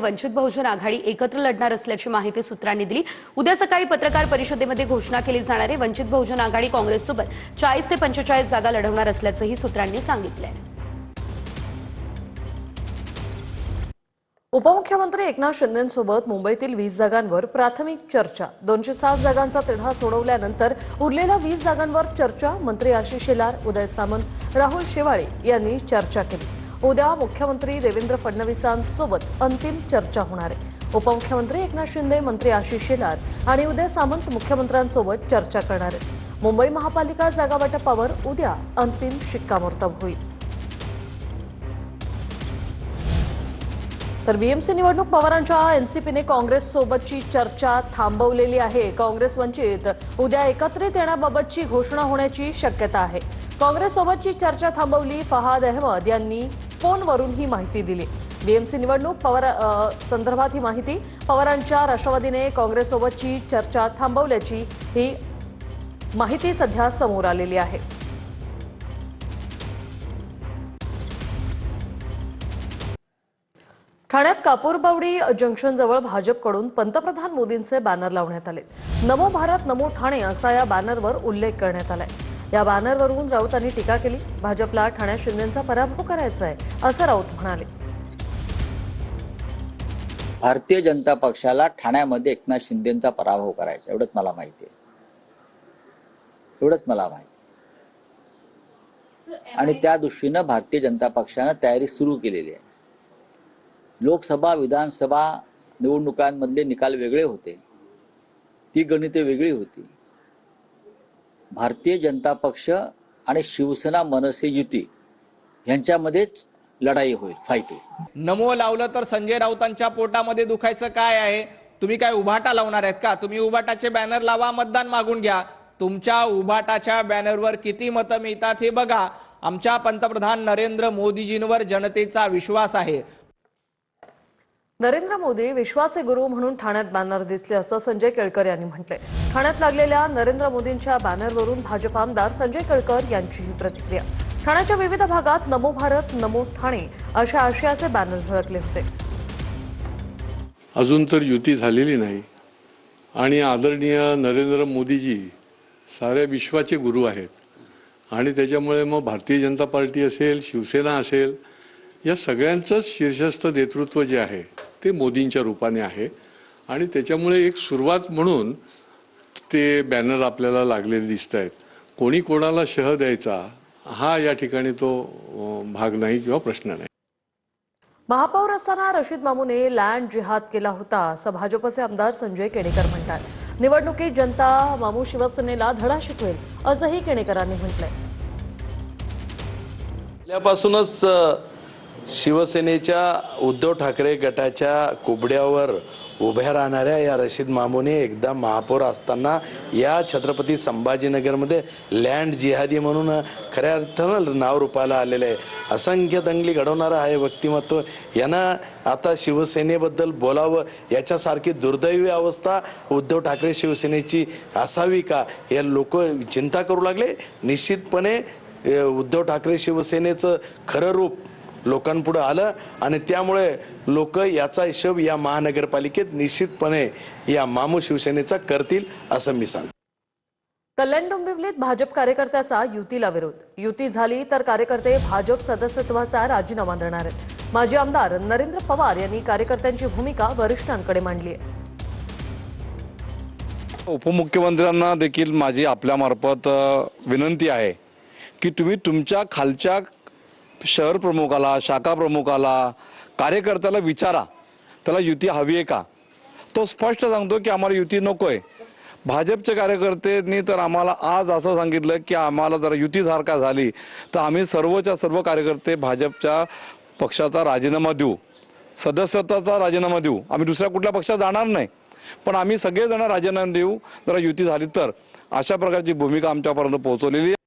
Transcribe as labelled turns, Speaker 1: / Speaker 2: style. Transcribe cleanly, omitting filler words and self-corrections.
Speaker 1: वंचित बहुजन आघाडी एकत्र लढणार असल्याची माहिती सूत्रांनी दिली। उद्या सकाळी पत्रकार परिषदेमध्ये घोषणा केली जाणार आहे। वंचित बहुजन आघाडी काँग्रेससोबत 40 ते 45 जागा लढवणार असल्याचंही सूत्रांनी सांगितलंय।
Speaker 2: उपमुख्यमंत्री एकनाथ शिंदेंसोबत मुंबईतील 20 जागांवर प्राथमिक चर्चा। 207 जागांचा तिढा सोडवल्यानंतर उरलेल्या 20 जागांवर चर्चा। मंत्री आशिष शेलार, उदय सामंत, राहुल शेवाळे यांनी चर्चा केली। उद्या मुख्यमंत्री देवेंद्र फडणवीसांसोबत अंतिम चर्चा होणार आहे। उपमुख्यमंत्री एकनाथ शिंदे, मंत्री आशिष शेलार आणि उदय सामंत मुख्यमंत्र्यांसोबत चर्चा करणार आहेत। मुंबई महापालिका जागा वाटपावर उद्या अंतिम शिक्कामोर्तब होईल। तर बीएमसी निवडणूक पवारांच्या एनसीपीने काँग्रेस सोबतची चर्चा थांबवलेली आहे। काँग्रेस वंचित उद्या एकत्रित येण्याबाबतची घोषणा होण्याची शक्यता आहे। काँग्रेस सोबतची चर्चा थांबवली। फहाद अहमद यांनी फोनवरून ही माहिती दिली। बीएमसी निवडणूक पवार संदर्भात ही माहिती। पवारांच्या राष्ट्रवादीने काँग्रेस सोबतची चर्चा थांबवल्याची ही माहिती सध्या समोर आलेली आहे। ठाण्यात कापूरबावडी जंक्शनजवळ भाजपकडून पंतप्रधान मोदींचे बॅनर लावण्यात आले। नमो भारत नमो ठाणे असा या बॅनरवर उल्लेख करण्यात आलाय। या बॅनरवरून राऊतांनी टीका केली। भाजपला ठाण्यात शिंदेंचा पराभव करायचा आहे असं राऊत म्हणाले।
Speaker 3: भारतीय जनता पक्षाला ठाण्यामध्ये एकनाथ शिंदेंचा पराभव करायचा एवढंच मला माहिती आहे। एवढंच मला माहिती आणि त्या दृष्टीनं भारतीय जनता पक्षानं तयारी सुरू केलेली आहे। लोकसभा विधानसभा निवडणुकांमधले निकाल वेगळे होते, ती गणिते वेगळी होती। भारतीय जनता पक्ष आणि शिवसेना मनसे युती यांच्यामध्येच लढाई होईल, फाईट होईल।
Speaker 4: नमो लावलं तर संजय राऊतांच्या पोटामध्ये दुखायचं काय आहे? तुम्ही काय उभाटा लावणार आहेत का? तुम्ही उभाटाचे बॅनर लावा, मतदान मागून घ्या। तुमच्या उभाटाच्या बॅनरवर किती मतं मिळतात हे बघा। आमच्या पंतप्रधान नरेंद्र मोदीजींवर जनतेचा विश्वास आहे।
Speaker 2: नरेंद्र मोदी विश्वाचे गुरु म्हणून ठाण्यात बॅनर दिसले असं संजय केळकर यांनी म्हटलंय। ठाण्यात लागलेल्या नरेंद्र मोदींच्या बॅनरवरून भाजप आमदार संजय केळकर यांची ही प्रतिक्रिया। ठाण्याच्या विविध भागात नमो भारत नमो ठाणे अशा आशयाचे बॅनर झळकले होते।
Speaker 5: अजून तर युती झालेली नाही आणि आदरणीय नरेंद्र मोदीजी साऱ्या विश्वाचे गुरु आहेत आणि त्याच्यामुळे मग भारतीय जनता पार्टी असेल, शिवसेना असेल, या सगळ्यांचंच शीर्षस्थ नेतृत्व जे आहे ते मोदींच्या रूपाने आहे आणि त्याच्यामुळे एक सुरुवात म्हणून ते बॅनर आपल्याला लागलेले दिसत आहेत। कोणी कोणाला शह द्यायचा हा या ठिकाणी तो भाग नाही किंवा प्रश्न नाही।
Speaker 2: महापौर असताना रशीद मामूने लँड जिहाद केला होता असं भाजपचे आमदार संजय केणेकर म्हणतात। निवडणुकीत जनता मामू शिवसेनेला धडा शिकवेल असंही केणेकरांनी म्हटलंय।
Speaker 6: पहिल्यापासूनच शिवसेनेच्या उद्धव ठाकरे गटाच्या कुबड्यावर उभ्या राहणाऱ्या या रशीद मामूने एकदा महापौर असताना या छत्रपती संभाजीनगरमध्ये लँड जिहादी म्हणून खऱ्या अर्थानं नाव रूपाला आलेलं आहे। असंख्य दंगली घडवणारं आहे व्यक्तिमत्व। यांना आता शिवसेनेबद्दल बोलावं याच्यासारखी दुर्दैवी अवस्था उद्धव ठाकरे शिवसेनेची असावी का हे लोक चिंता करू लागले। निश्चितपणे उद्धव ठाकरे शिवसेनेचं खरं रूप लोकांपुढे आलं आणि त्यामुळे लोक याचा हिशोब या महानगरपालिकेत निश्चितपणे या मामू शिवसेनेचा करतील असं मी सांगतो।
Speaker 2: कल्याण डोंबिवलीत भाजप कार्यकर्त्याचा युतीला विरोध। युती झाली तर कार्यकर्ते भाजप सदस्यत्वाचा राजीनामा देणार आहेत। माजी आमदार नरेंद्र पवार यांनी कार्यकर्त्यांची भूमिका वरिष्ठांकडे मांडली आहे।
Speaker 7: उपमुख्यमंत्र्यांना देखील माझी आपल्यामार्फत विनंती आहे की तुम्ही तुमच्या खालच्या शहर प्रमुखाला, शाखा प्रमुखाला, कार्यकर्त्याला विचारा त्याला युती हवी आहे का। तो स्पष्ट सांगतो की आम्हाला युती नकोय। भाजपचे कार्यकर्त्यांनी तर आम्हाला आज असं सांगितलं की आम्हाला जर युती सारखा झाली तर आम्ही सर्वच्या सर्व कार्यकर्ते भाजपच्या पक्षाचा राजीनामा देऊ, सदस्यत्वाचा राजीनामा देऊ। आम्ही दुसऱ्या कुठल्या पक्षात जाणार नाही, पण आम्ही सगळेजण राजीनामा देऊ जर युती झाली तर। अशा प्रकारची भूमिका आमच्यापर्यंत पोहोचवलेली आहे।